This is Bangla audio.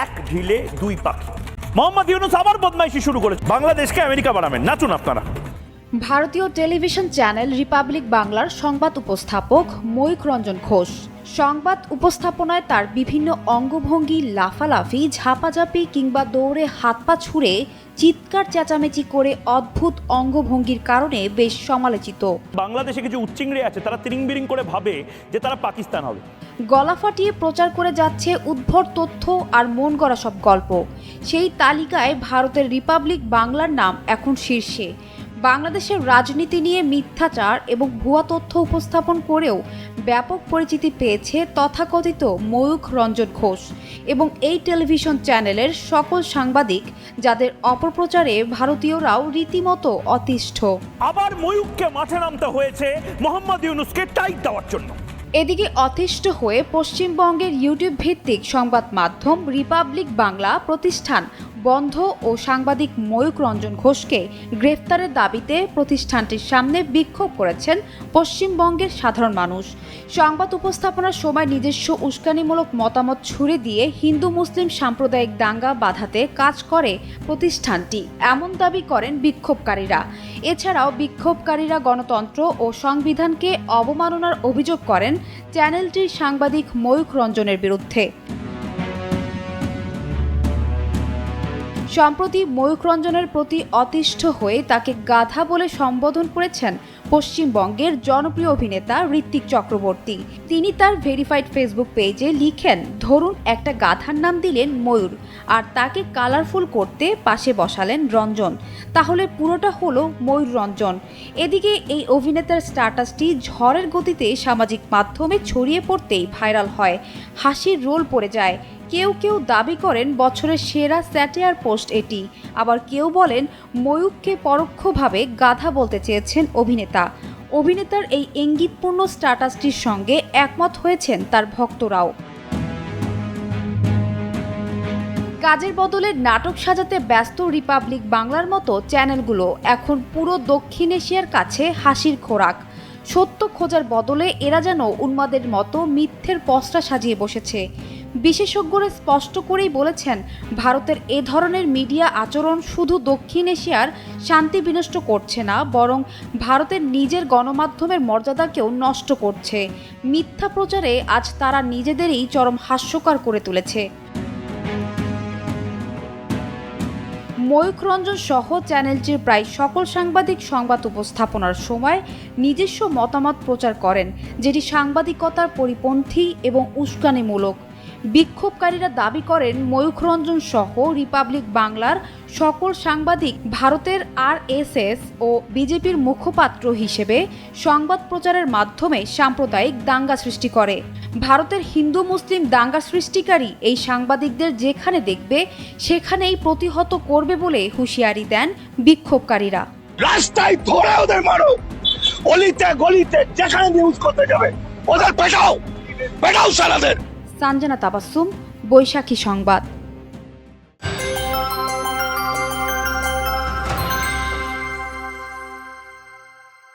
এক ঢিলে দুই পাখি। মোহাম্মদ ইউনূস আবার বদমাইশি শুরু করেছে, বাংলাদেশকে আমেরিকা বানাবেন, নাচুন আপনারা। ভারতীয় টেলিভিশন চ্যানেল রিপাবলিক বাংলার সংবাদ উপস্থাপক ময়ূখ রঞ্জন ঘোষ সংবাদ উপস্থাপনায় তার বিভিন্ন অঙ্গভঙ্গি, লাফালাফি, ঝাপাঝাপি কিংবা দৌড়ে হাত পা ছুঁড়ে চিৎকার চেঁচামেচি করে অদ্ভুত অঙ্গভঙ্গির কারণে বেশ সমালোচিত। বাংলাদেশে কিছু উচ্চিংড়ি আছে, তারা তিরিং বিরিং করে ভাবে যে তারা পাকিস্তান হবে। গলা ফাটিয়ে প্রচার করে যাচ্ছে উদ্ভট তথ্য আর মন গড়া সব গল্প। সেই তালিকায় ভারতের রিপাবলিক বাংলার নাম এখন শীর্ষে। বাংলাদেশের রাজনীতি নিয়ে মিথ্যাচার এবং ভুয়া তথ্য উপস্থাপন করেও ব্যাপক পরিচিতি পেয়েছে তথাকথিত ময়ূখ রঞ্জন ঘোষ এবং এই টেলিভিশন চ্যানেলের সকল সাংবাদিক, যাদের অপপ্রচারে ভারতীয়রাও রীতিমতো অতিষ্ঠ। আবার ময়ূখকে মাঠে নামতে হয়েছে মোহাম্মদ ইউনূসকে টাইট দেওয়ার জন্য। এদিকে অতিষ্ঠ হয়ে পশ্চিমবঙ্গের ইউটিউব ভিত্তিক সংবাদ মাধ্যম রিপাবলিক বাংলা প্রতিষ্ঠান বন্ধ ও সাংবাদিক ময়ূখ রঞ্জন ঘোষকে গ্রেফতারের দাবিতে প্রতিষ্ঠানটির সামনে বিক্ষোভ করেছেন পশ্চিমবঙ্গের সাধারণ মানুষ। সংবাদ উপস্থাপনার সময় নিজস্ব উস্কানিমূলক মতামত ছুড়ে দিয়ে হিন্দু মুসলিম সাম্প্রদায়িক দাঙ্গা বাধাতে কাজ করে প্রতিষ্ঠানটি, এমন দাবি করেন বিক্ষোভকারীরা। এছাড়াও বিক্ষোভকারীরা গণতন্ত্র ও সংবিধানকে অবমাননার অভিযোগ করেন চ্যানেলটির সাংবাদিক ময়ূখ রঞ্জনের বিরুদ্ধে। সম্প্রতি ময়ূখ রঞ্জনের প্রতি অতিষ্ঠ হয়ে তাকে গাধা বলে সম্বোধন করেছেন পশ্চিমবঙ্গের জনপ্রিয় অভিনেতা ঋত্বিক চক্রবর্তী। তিনি তার ভেরিফাইড ফেসবুক পেজে লিখেন, ধরুন একটা গাধার নাম দিলেন ময়ূর আর তাকে কালারফুল করতে পাশে বসালেন রঞ্জন, তাহলে পুরোটা হলো ময়ূর রঞ্জন। এদিকে এই অভিনেতার স্ট্যাটাসটি ঝড়ের গতিতে সামাজিক মাধ্যমে ছড়িয়ে পড়তেই ভাইরাল হয়, হাসির রোল পড়ে যায়। কেউ কেউ দাবি করেন বছরের সেরা স্যাটিয়ার পোস্ট এটি, আবার কেউ বলেন ময়ূখকে পরোক্ষভাবে গাধা বলতে চেয়েছেন অভিনেতা। অভিনেতার এই ইঙ্গিতপূর্ণ স্ট্যাটাসটির সঙ্গে একমত হয়েছেন তার ভক্তরাও। কাজের বদলে নাটক সাজাতে ব্যস্ত রিপাবলিক বাংলার মতো চ্যানেলগুলো এখন পুরো দক্ষিণ এশিয়ার কাছে হাসির খোরাক। সত্য খোঁজার বদলে এরা যেন উন্মাদের মতো মিথ্যের পসরা সাজিয়ে বসেছে। বিশেষজ্ঞরা স্পষ্ট করেই বলেছেন, ভারতের এ ধরনের মিডিয়া আচরণ শুধু দক্ষিণ এশিয়ার শান্তি বিনষ্ট করছে না, বরং ভারতের নিজের গণমাধ্যমের মর্যাদাকেও নষ্ট করছে। মিথ্যা প্রচারে আজ তারা নিজেদেরই চরম হাস্যকর করে তুলেছে। ময়ূখ রঞ্জন সহ চ্যানেলটির প্রায় সকল সাংবাদিক সংবাদ উপস্থাপনার সময় নিজস্ব মতামত প্রচার করেন, যেটি সাংবাদিকতার পরিপন্থী এবং উস্কানিমূলক। বিক্ষোভকারীরা দাবি করেন ময়ূখ রঞ্জন সহ রিপাবলিক বাংলার সকল সাংবাদিক ভারতের RSS ও বিজেপির মুখপাত্র হিসেবে সংবাদ প্রচারের মাধ্যমে সাম্প্রদায়িক দাঙ্গা সৃষ্টি করে। ভারতের হিন্দু মুসলিম দাঙ্গা সৃষ্টিকারী এই সাংবাদিকদের যেখানে দেখবে সেখানেই প্রতিহত করবে বলে হুঁশিয়ারি দেন বিক্ষোভকারীরা। রাস্তায় ধরে ওদের মারো, অলিতে গলিতে যেখানে নিউজ করতে যাবে ওদের পেটাও সারাদের। সানজানা তাবাসসুম, বৈশাখী সংবাদ।